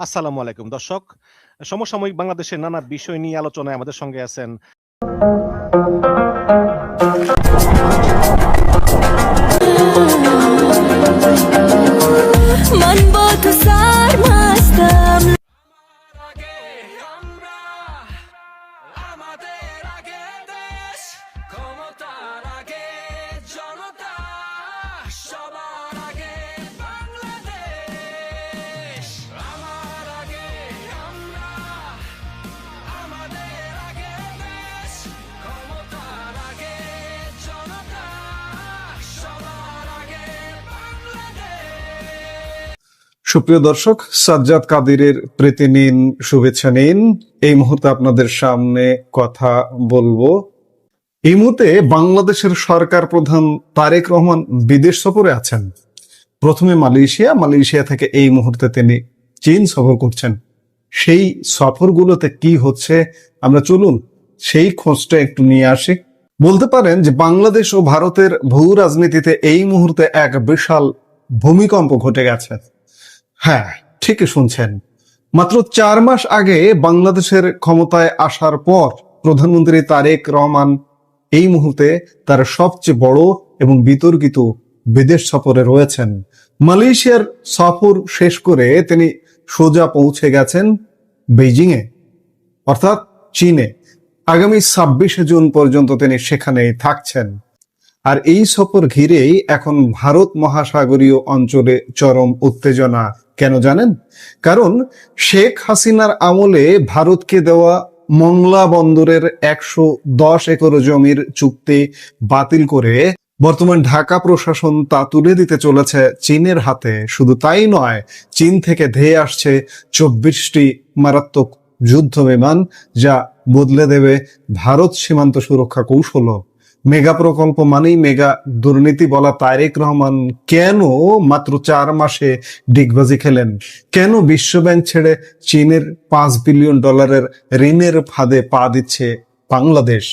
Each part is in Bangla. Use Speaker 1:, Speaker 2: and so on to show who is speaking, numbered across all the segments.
Speaker 1: আসসালামু আলাইকুম দর্শক। সমসাময়িক বাংলাদেশের নানা বিষয় নিয়ে আলোচনায় আমাদের সঙ্গে আছেন
Speaker 2: সুপ্রিয় দর্শক, সাজ্জাদ কাদিরের প্রীতি নিন, শুভেচ্ছা নিন। এই মুহূর্তে আপনাদের সামনে কথা বলবো। এই মুহূর্তে বাংলাদেশের সরকার প্রধান তারেক রহমান বিদেশ সফরে আছেন। প্রথমে মালয়েশিয়া থেকে এই মুহূর্তে তিনি চীন সফর করছেন। সেই সফরগুলোতে কি হচ্ছে আমরা চলুন সেই খোঁজটা একটু নিয়ে আসি। বলতে পারেন যে বাংলাদেশ ও ভারতের ভূ রাজনীতিতে এই মুহূর্তে এক বিশাল ভূমিকম্প ঘটে গেছে। হ্যাঁ, ঠিকই শুনছেন। মাত্র 4 মাস আগে বাংলাদেশের ক্ষমতায় আসার পর প্রধানমন্ত্রী তারেক রহমান এই মুহূর্তে তার সবচেয়ে বড় এবং বিতর্কিত বিদেশ সফরে রয়েছেন। মালয়েশিয়ার সফর শেষ করে তিনি সোজা পৌঁছে গেছেন বেইজিং এ, অর্থাৎ চীনে। আগামী 26শে জুন পর্যন্ত তিনি সেখানেই থাকছেন। আর এই সফর ঘিরেই এখন ভারত মহাসাগরীয় অঞ্চলে চরম উত্তেজনা। কেন জানেন? কারণ শেখ হাসিনার আমলে ভারতকে দেওয়া মংলা বন্দরের 110 একর জমির চুক্তি বাতিল করে বর্তমান ঢাকা প্রশাসন তা তুলে দিতে চলেছে চীনের হাতে। শুধু তাই নয়, চীন থেকে ধেয়ে আসছে 24টি মারাত্মক যুদ্ধ বিমান, যা বদলে দেবে ভারত সীমান্ত সুরক্ষা কৌশল। মেগা প্রকল্প মানেই মেগা দুর্নীতি বলা তারেক রহমান কেন মাত্র 4 মাসে ডিগবাজি খেলেন? কেন বিশ্বব্যাংক ছেড়ে চীনের $5 বিলিয়ন ঋণের ফাঁদে পা দিচ্ছে বাংলাদেশ?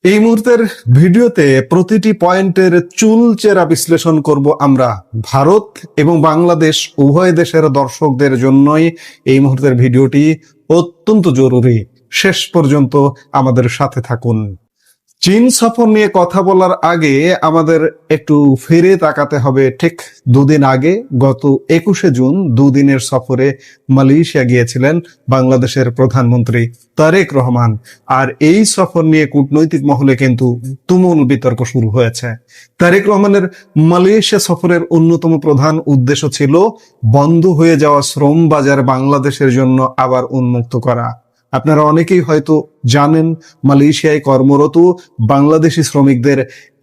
Speaker 2: এই মুহূর্তের ভিডিওতে প্রতিটি পয়েন্টের চুলচেরা বিশ্লেষণ করব আমরা। ভারত এবং বাংলাদেশ উভয় দেশের দর্শকদের জন্যই এই মুহূর্তের ভিডিওটি অত্যন্ত জরুরি। শেষ পর্যন্ত আমাদের সাথে থাকুন। চীন সফর নিয়ে কথা বলার আগে আমাদের একটু ফিরে তাকাতে হবে ঠিক 2 দিন আগে। গত 21শে জুন 2 দিনের সফরে মালয়েশিয়া গিয়েছিলেন বাংলাদেশের প্রধানমন্ত্রী তারেক রহমান। আর এই সফর নিয়ে কূটনৈতিক মহলে কিন্তু তুমুল বিতর্ক শুরু হয়েছে। তারেক রহমানের মালয়েশিয়া সফরের অন্যতম প্রধান উদ্দেশ্য ছিল বন্ধ হয়ে যাওয়া শ্রম বাজার বাংলাদেশের জন্য আবার উন্মুক্ত করা। আপনারা অনেকেই হয়তো জানেন, মালয়েশিয়ায় কর্মরত বাংলাদেশি শ্রমিকদের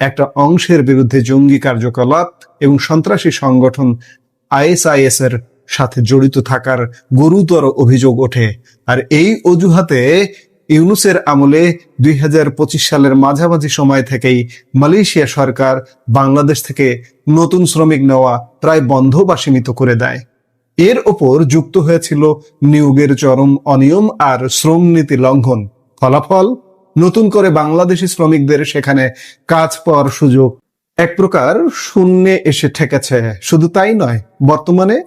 Speaker 2: একটা অংশের বিরুদ্ধে জঙ্গি কার্যকলাপ এবং সন্ত্রাসী সংগঠন ISIS এর সাথে জড়িত থাকার গুরুতর অভিযোগ ওঠে। আর এই অজুহাতে ইউনূসের আমলে 2025 সালের মাঝামাঝি সময় থেকেই মালয়েশিয়া সরকার বাংলাদেশ থেকে নতুন শ্রমিক নেওয়া প্রায় বন্ধ বা সীমিত করে দেয়। এর ওপর যুক্ত হয়েছিল নিয়োগের চরম অনিয়ম আর শ্রম নীতি লঙ্ঘন। ফলাফল, নতুন করে বাংলাদেশি শ্রমিকদের সেখানে কাজ পাওয়ার সুযোগ এক প্রকার শূন্যে এসে ঠেকেছে। শুধু তাই নয়, বর্তমানে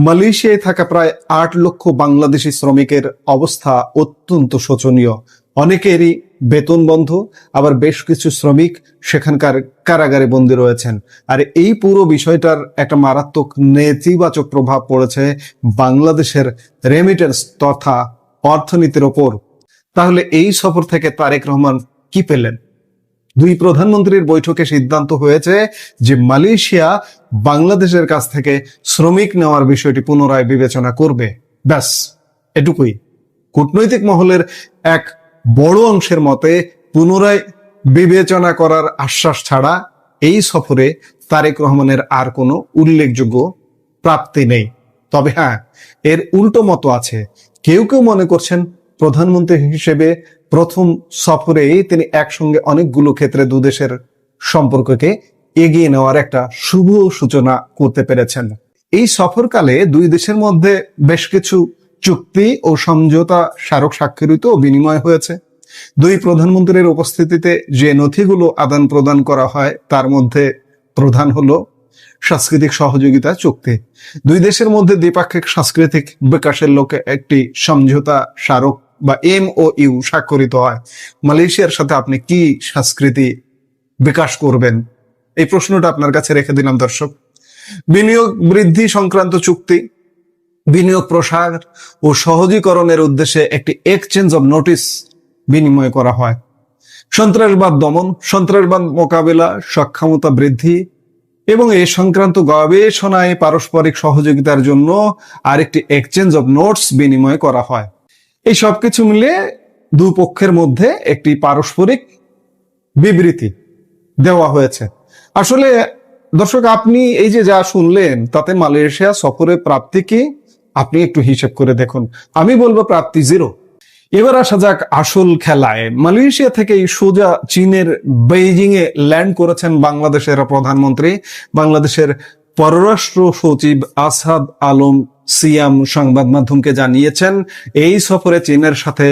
Speaker 2: মালয়েশিয়ায় থাকা প্রায় 8 লক্ষ বাংলাদেশি শ্রমিকের অবস্থা অত্যন্ত শোচনীয়। অনেকেরই বেতন বন্ধ, আবার বেশ কিছু শ্রমিক সেখানকার কারাগারে বন্দী রয়েছেন। আর এই পুরো বিষয়টার একটা মারাত্মক নেতিবাচক প্রভাব পড়েছে বাংলাদেশের রেমিটেন্স তথা অর্থনীতির ওপর। তাহলে এই সফর থেকে তারেক রহমান কি পেলেন? 2 প্রধানমন্ত্রীর বৈঠকে সিদ্ধান্ত হয়েছে যে মালয়েশিয়া বাংলাদেশের কাছ থেকে শ্রমিক নেওয়ার বিষয়টি পুনরায় বিবেচনা করবে। ব্যাস, এটুকুই। কূটনৈতিক মহলের এক বড় অংশের মতে পুনরায় বিবেচনা করার আশ্বাস ছাড়া এই সফরে তারেক রহমানের আর কোনো উল্লেখযোগ্য প্রাপ্তি নেই। তবে হ্যাঁ, এর উল্টো মত আছে। কেউ কেউ মনে করছেন প্রধানমন্ত্রী হিসেবে প্রথম সফরেই তিনি একসঙ্গে অনেকগুলো ক্ষেত্রে দুদেশের সম্পর্ককে এগিয়ে নেওয়ার একটা শুভ সূচনা করতে পেরেছেন। এই সফরকালে 2 দেশের মধ্যে বেশ কিছু চুক্তি ও সমঝোতা স্মারক স্বাক্ষরিত ও বিনিময় হয়েছে। 2 প্রধানমন্ত্রীর উপস্থিতিতে যে নথিগুলো আদান প্রদান করা হয় তার মধ্যে প্রধান হলো সাংস্কৃতিক সহযোগিতা চুক্তি। দুই দেশের মধ্যে দ্বিপাক্ষিক সাংস্কৃতিক বিকাশের লক্ষ্যে একটি সমঝোতা স্মারক বা MOU স্বাক্ষরিত হয়। মালয়েশিয়ার সাথে আপনি কি সংস্কৃতি বিকাশ করবেন, এই প্রশ্নটা আপনার কাছে রেখে দিলাম দর্শক। বিনিয়োগ বৃদ্ধি সংক্রান্ত চুক্তি, বিনিয়োগ প্রসার ও সহজীকরণের উদ্দেশ্যে একটি এক্সচেঞ্জ অব নোটিশ বিনিময় করা হয়। সন্ত্রাসবাদ দমন, সন্ত্রাসবাদ মোকাবেলা, সক্ষমতা বৃদ্ধি এবং এ সংক্রান্ত গবেষণায় পারস্পরিক সহযোগিতার জন্য আরেকটি এক্সচেঞ্জ অব নোটস বিনিময় করা হয়। এই সবকিছু মিলে দুই পক্ষের মধ্যে একটি পারস্পরিক বিবৃতি দেওয়া হয়েছে। আসলে দর্শক, আপনি এই যে যা শুনলেন তাতে মালয়েশিয়া সফরে প্রাপ্তি কি আপনি একটু হিসেব করে দেখুন। আমি বলবো প্রাপ্তি 0। এবার আসা যাক আসল খেলায়। মালয়েশিয়া থেকে সোজা চীনের বেইজিং এ ল্যান্ড করেছেন বাংলাদেশের প্রধানমন্ত্রী। বাংলাদেশের পররাষ্ট্র সচিব আসাদ আলম সিয়াম সংবাদ মাধ্যমকে জানিয়েছেন, এই সফরে চীনের সাথে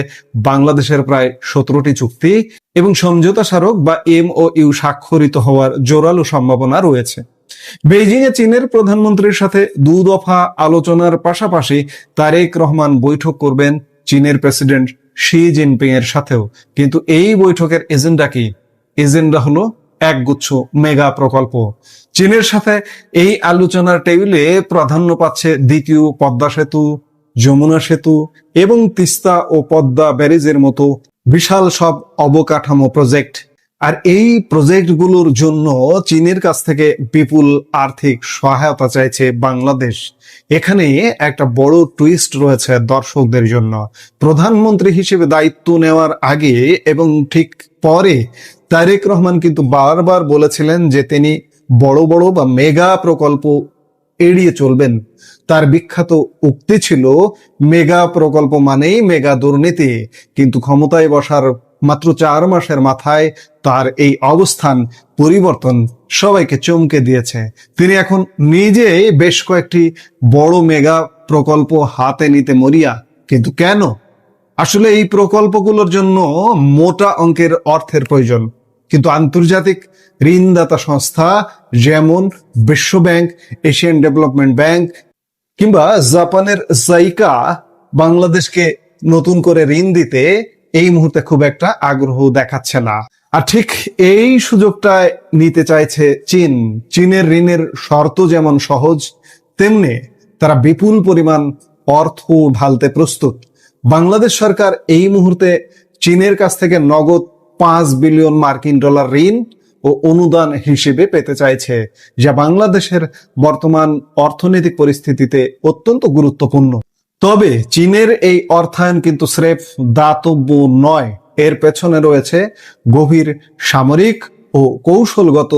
Speaker 2: বাংলাদেশের প্রায় 17টি চুক্তি এবং সমঝোতা স্মারক বা MOU স্বাক্ষরিত হওয়ার জোরালো সম্ভাবনা রয়েছে। বেইজিং এ চীনের প্রধানমন্ত্রীর সাথে 2 দফা আলোচনার পাশাপাশি তারেক রহমান বৈঠক করবেন চীনের প্রেসিডেন্ট শি জিনপিং এর সাথেও। কিন্তু এই বৈঠকের এজেন্ডা কি? এজেন্ডা হলো একগুচ্ছ মেগা প্রকল্প। চীনের সাথে এই আলোচনার টেবিলে প্রাধান্য পাচ্ছে দ্বিতীয় পদ্মা সেতু, যমুনা সেতু এবং তিস্তা ও পদ্মা ব্যারেজের মতো বিশাল সব অবকাঠামো প্রজেক্ট। আর এই প্রজেক্টগুলোর জন্য চীনের কাছ থেকে বিপুল আর্থিক সহায়তা চাইছে বাংলাদেশ। এখানে একটা বড় টুইস্ট রয়েছে দর্শকদের জন্য। প্রধানমন্ত্রী হিসেবে দায়িত্ব নেওয়ার আগে এবং ঠিক পরে তারেক রহমান কিন্তু বারবার বলেছিলেন যে তিনি বড় বড় বা মেগা প্রকল্প এড়িয়ে চলবেন। তার বিখ্যাত উক্তি ছিল, মেগা প্রকল্প মানেই মেগা দুর্নীতি। কিন্তু ক্ষমতায় বসার মাত্র 4 মাসের মাথায় তার এই অবস্থান পরিবর্তন সবাইকে চমকে দিয়েছে। তিনি এখন নিজে বেশ কয়েকটি বড় মেগা প্রকল্প হাতে নিতে মরিয়া। কিন্তু কেন? আসলে এই প্রকল্পগুলোর জন্য মোটা অঙ্কের অর্থের প্রয়োজন। কিন্তু আন্তর্জাতিক ঋণদাতা সংস্থা যেমন বিশ্ব ব্যাংক, এশিয়ান ডেভেলপমেন্ট ব্যাংক কিংবা জাপানের জাইকা বাংলাদেশকে নতুন করে ঋণ দিতে এই মুহূর্তে খুব একটা আগ্রহ দেখাচ্ছে না। আর ঠিক এই সুযোগটা নিতে চাইছে চীন। চীনের ঋণের শর্ত যেমন সহজ, তেমনি তারা বিপুল পরিমাণ অর্থ ঢালতে প্রস্তুত। বাংলাদেশ সরকার এই মুহূর্তে চীনের কাছ থেকে নগদ 5 বিলিয়ন মার্কিন ডলার ঋণ ও অনুদান হিসেবে পেতে চাইছে, যা বাংলাদেশের বর্তমান অর্থনৈতিক পরিস্থিতিতে অত্যন্ত গুরুত্বপূর্ণ। তবে চীনের এই অর্থায়ন কিন্তু স্রেফ দাতব্য নয়, এর পেছনে রয়েছে গভীর সামরিক ও কৌশলগত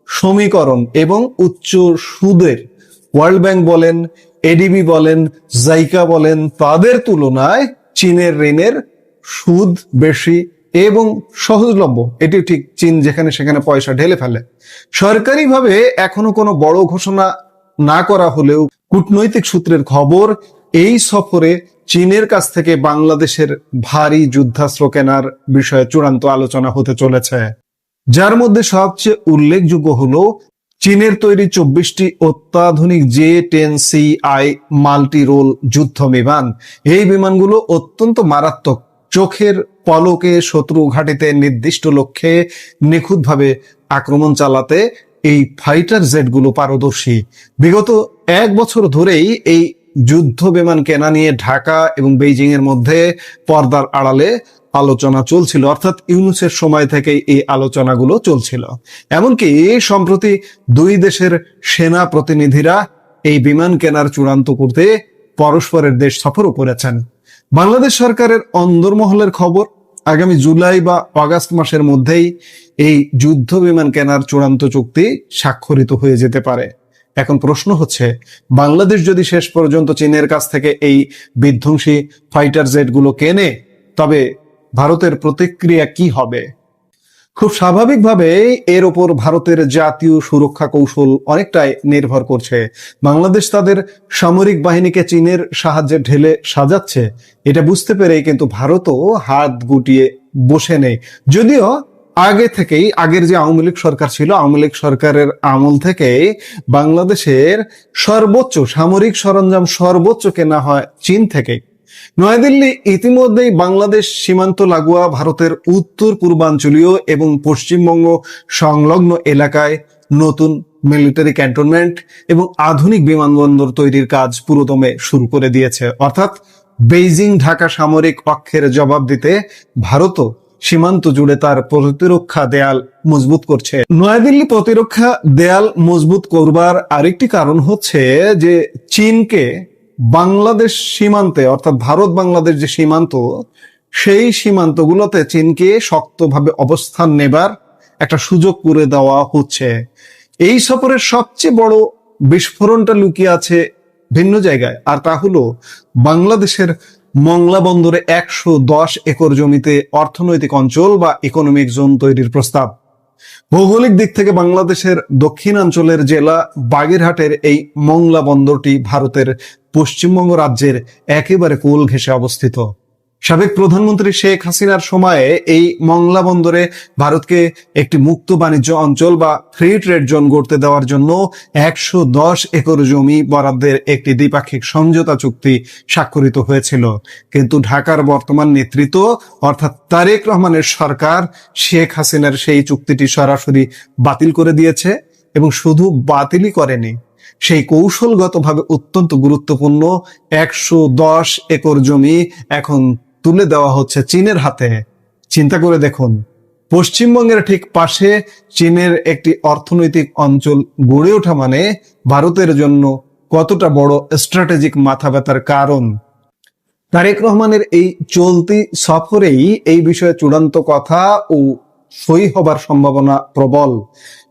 Speaker 2: সমীকরণ এবং উচ্চ সুদের। ওয়ার্ল্ড ব্যাংক বলেন, ADB বলেন, জাইকা বলেন, তাদের তুলনায় চীনের ঋণের সুদ বেশি এবং সহজলভ্য। এটি ঠিক, চীন যেখানে সেখানে পয়সা ঢেলে ফেলে। সরকারিভাবে এখনো কোনো বড় ঘোষণা না করা হলেও কূটনৈতিক সূত্রের খবর, এই সফরে চীনের কাছ থেকে বাংলাদেশের ভারী যুদ্ধাস্ত্র কেনার বিষয়ে চূড়ান্ত আলোচনা হতে চলেছে, যার মধ্যে সবচেয়ে উল্লেখযোগ্য হলো চীনের তৈরি 24টি অত্যাধুনিক J-10CI মাল্টি রোল যুদ্ধ বিমান। এই বিমানগুলো অত্যন্ত মারাত্মক, চোখের পলকে শত্রু ঘাঁটিতে নির্দিষ্ট লক্ষ্যে নিখুঁতভাবে আক্রমণ চালাতে এই ফাইটার জেটগুলো পারদর্শী। বিগত 1 বছর ধরেই এই যুদ্ধ বিমান কেনা নিয়ে ঢাকা এবং বেইজিং এর মধ্যে পর্দার আড়ালে আলোচনা চলছিল, অর্থাৎ ইউনূসের সময় থেকেই এই আলোচনাগুলো চলছিল। এমনকি সম্প্রতি দুই দেশের সেনা প্রতিনিধিরা এই বিমান কেনার চূড়ান্ত করতে পরস্পরের দেশ সফরও করেছেন। বাংলাদেশ সরকারের অন্দরমহলের খবর, আগামী জুলাই বা আগস্ট মাসের মধ্যেই এই যুদ্ধ বিমান কেনার চূড়ান্ত চুক্তি স্বাক্ষরিত হয়ে যেতে পারে। এখন প্রশ্ন হচ্ছে, বাংলাদেশ যদি শেষ পর্যন্ত চীনের কাছ থেকে এই বিধ্বংসী ফাইটার জেটগুলো কেনে, তবে ভারতের প্রতিক্রিয়া কি হবে? খুব স্বাভাবিকভাবে এর ওপর ভারতের জাতীয় সুরক্ষা কৌশল অনেকটাই নির্ভর করছে। বাংলাদেশ তাদের সামরিক বাহিনীকে চীনের সাহায্যে ঢেলে সাজাচ্ছে, এটা বুঝতে পেরেই কিন্তু ভারতও হাত গুটিয়ে বসে নেই। যদিও আগে থেকেই, আগের যে আওয়ামী লীগ সরকার ছিল, আওয়ামী লীগ সরকারের আমল থেকে বাংলাদেশের সর্বোচ্চ সামরিক সরঞ্জাম সর্বোচ্চ কেনা হয় চীন থেকে। নয়াদিল্লি ইতিমধ্যেই বাংলাদেশ সীমান্ত লাগোয়া ভারতের উত্তর পূর্বাঞ্চলীয় এবং পশ্চিমবঙ্গ সংলগ্ন এলাকায় নতুন মিলিটারি ক্যান্টনমেন্ট এবং আধুনিক বিমানবন্দর তৈরির কাজ পুরোদমে শুরু করে দিয়েছে। অর্থাৎ বেইজিং ঢাকা সামরিক অক্ষের জবাব দিতে ভারতও সীমান্ত জুড়ে তার প্রতিরক্ষা দেয়াল মজবুত করছে। নয়াদিল্লি প্রতিরক্ষা দেয়াল মজবুত করবার আরেকটি কারণ হচ্ছে যে চীনকে বাংলাদেশ সীমান্তে, অর্থাৎ ভারত বাংলাদেশ যে সীমান্ত, সেই সীমান্তগুলোতে চীনকে শক্তভাবে অবস্থান নেবার একটা সুযোগ করে দেওয়া হচ্ছে। এই সফরের সবচেয়ে বড় বিস্ফোরণটা লুকিয়ে আছে ভিন্ন জায়গায়, আর তা হলো বাংলাদেশের মংলা বন্দরে 110 একর জমিতে অর্থনৈতিক অঞ্চল বা ইকোনমিক জোন তৈরির প্রস্তাব। ভৌগোলিক দিক থেকে বাংলাদেশের দক্ষিণাঞ্চলের জেলা বাগেরহাটের এই মংলা বন্দরটি ভারতের পশ্চিমবঙ্গ রাজ্যের একেবারে কোল ঘেঁষে অবস্থিত। সাবেক প্রধানমন্ত্রী শেখ হাসিনার সময়ে এই মংলা বন্দরে ভারতকে একটি মুক্ত বাণিজ্য অঞ্চল বা ফ্রি ট্রেড জোন গড়তে দেওয়ার জন্য 110 একর জমি বরাদ্দের একটি দ্বিপাক্ষিক সমঝোতা চুক্তি স্বাক্ষরিত হয়েছিল। কিন্তু ঢাকার বর্তমান নেতৃত্ব অর্থাৎ তারেক রহমানের সরকার শেখ হাসিনার সেই চুক্তিটি সরাসরি বাতিল করে দিয়েছে, এবং শুধু বাতিলই করেনি, সেই কৌশলগতভাবে অত্যন্ত গুরুত্বপূর্ণ 110 একর জমি এখন তুলে দেওয়া হচ্ছে চীনের হাতে। চিন্তা করে দেখুন, পশ্চিমবঙ্গের ঠিক পাশে চীনের একটি অর্থনৈতিক অঞ্চল গড়ে ওঠা মানে ভারতের জন্য কতটা বড় স্ট্র্যাটেজিক মাথা ব্যথার কারণ। তারেক রহমানের এই চলতি সফরেই এই বিষয়ে চূড়ান্ত কথা ও সই হবার সম্ভাবনা প্রবল।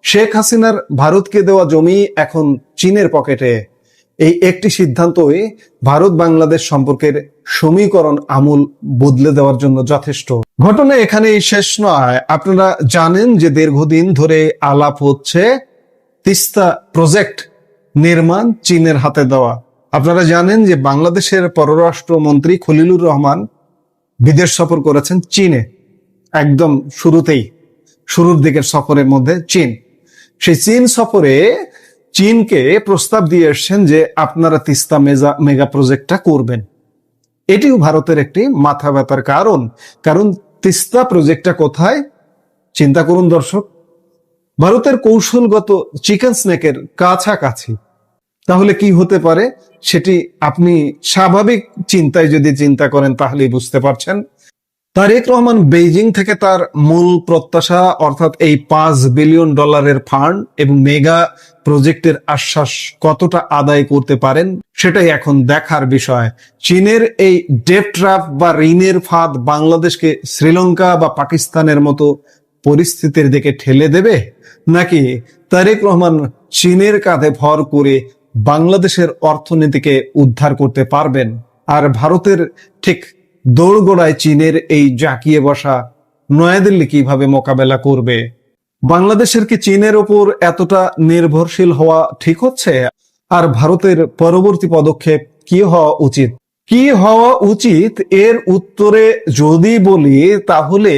Speaker 2: শেখ হাসিনার ভারতকে দেওয়া জমি এখন চীনের পকেটে। এই একটি সিদ্ধান্তই ভারত বাংলাদেশ সম্পর্কের সমীকরণ আমূল বদলে দেওয়ার জন্য যথেষ্ট। ঘটনা এখানেই শেষ নয়। আপনারা জানেন যে দীর্ঘদিন ধরে আলাপ হচ্ছে তিস্তা প্রজেক্ট নির্মাণ চীনের হাতে দেওয়া। আপনারা জানেন যে বাংলাদেশের পররাষ্ট্রমন্ত্রী খলিলুর রহমান বিদেশ সফর করেছেন চীনে, একদম শুরুর দিকের সফরের মধ্যে চীন। সেই চীন সফরে চীনকে প্রস্তাব দিয়ে এসছেন যে আপনারা তিস্তা মেগা প্রজেক্টটা করবেন। এটিও ভারতের একটি মাথা ব্যথার কারণ তিস্তা প্রজেক্টটা কোথায়? চিন্তা করুন দর্শক, ভারতের কৌশলগত চিকেন স্নেকের কাছাকাছি। তাহলে কি হতে পারে সেটি আপনি স্বাভাবিক চিন্তায় যদি চিন্তা করেন তাহলেই বুঝতে পারছেন। তারেক রহমান বেইজিং থেকে তার মূল প্রত্যাশা অর্থাৎ এই $5 বিলিয়ন ফান্ড এবং মেগা প্রজেক্টের আশ্বাস কতটা আদায় করতে পারেন সেটাই এখন দেখার বিষয়। চীনের এই ডেট ট্র্যাপ বা ঋণের ফাঁদ বাংলাদেশকে শ্রীলঙ্কা বা পাকিস্তানের মতো পরিস্থিতির দিকে ঠেলে দেবে, নাকি তারেক রহমান চীনের কাঁধে ভর করে বাংলাদেশের অর্থনীতিকে উদ্ধার করতে পারবেন? আর ভারতের ঠিক দোরগোড়ায় চীনের এই জাঁকিয়ে বসা নয়াদিল্লি কিভাবে মোকাবেলা করবে? বাংলাদেশের কি চীনের ওপর এতটা নির্ভরশীল হওয়া ঠিক হচ্ছে? আর ভারতের পরবর্তী পদক্ষেপ কি হওয়া উচিত এর উত্তরে যদি বলি তাহলে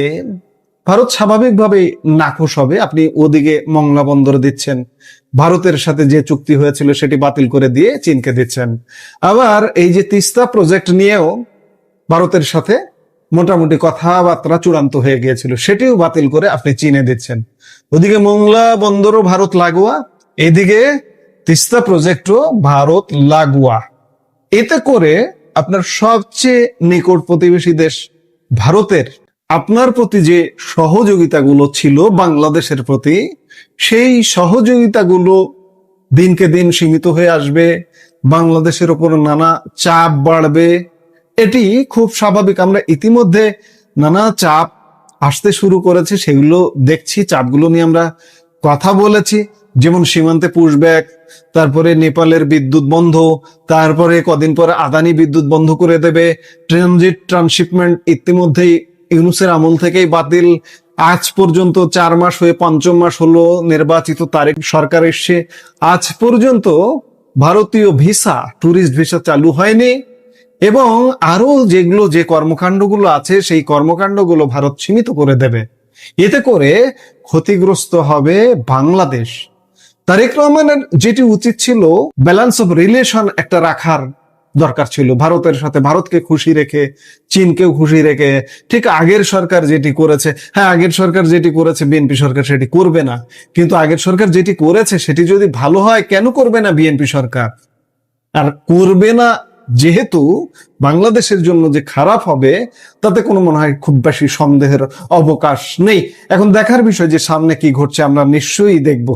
Speaker 2: ভারত স্বাভাবিকভাবে নাখোশ হবে। আপনি ওদিকে মংলা বন্দর দিচ্ছেন, ভারতের সাথে যে চুক্তি হয়েছিল সেটি বাতিল করে দিয়ে চীনকে দিচ্ছেন। আবার এই যে তিস্তা প্রজেক্ট নিয়েও ভারতের সাথে মোটামুটি কথাবার্তা চূড়ান্ত হয়ে গিয়েছিল, সেটিও বাতিল করে আপনি চীনে দিচ্ছেন। ওদিকে মংলা বন্দরও ভারত লাগোয়া, এদিকে তিস্তা প্রজেক্টও ভারত লাগোয়া। এতে করে আপনার সবচেয়ে নিকট প্রতিবেশী দেশ ভারতের আপনার প্রতি যে সহযোগিতাগুলো ছিল বাংলাদেশের প্রতি, সেই সহযোগিতাগুলো দিনকে দিন সীমিত হয়ে আসবে, বাংলাদেশের উপর নানা চাপ বাড়বে। এটি খুব স্বাভাবিক। আমরা ইতিমধ্যে নানা চাপ আসতে শুরু করেছে, সেগুলো দেখছি, চাপগুলো নিয়ে আমরা কথা বলেছি। যেমন সীমান্তে পুশব্যাক, তারপরে নেপালের বিদ্যুৎ বন্ধ, তারপরে কদিন পরে আদানি বিদ্যুৎ বন্ধ করে দেবে, ট্রান্সশিপমেন্ট ইতিমধ্যেই ইউনূসের আমল থেকেই বাতিল। আজ পর্যন্ত 4 মাস হয়ে 5ম মাস হলো নির্বাচিত তারেক সরকার এসছে, আজ পর্যন্ত ভারতীয় ভিসা, ট্যুরিস্ট ভিসা চালু হয়নি। এবং আরো যে কর্মকাণ্ডগুলো আছে সেই কর্মকাণ্ডগুলো ভারত সীমিত করে দেবে। এতে করে ক্ষতিগ্রস্ত হবে বাংলাদেশ। তারেক রহমানের যেটি উচিত ছিল, ব্যালেন্স অফ রিলেশন একটা রাখার দরকার ছিল ভারতের সাথে, ভারতকে খুশি রেখে চীনকেও খুশি রেখে। ঠিক আগের সরকার যেটি করেছে, হ্যাঁ আগের সরকার যেটি করেছে বিএনপি সরকার সেটি করবে না, কিন্তু আগের সরকার যেটি করেছে সেটি যদি ভালো হয় কেন করবে না বিএনপি সরকার? আর করবে না যেহেতু বাংলাদেশের জন্য যে খারাপ হবে তাতে কোনো মনে হয় খুব বেশি সন্দেহের অবকাশ নেই। এখন দেখার বিষয় যে সামনে কি ঘটছে, আমরা নিশ্চয়ই দেখব।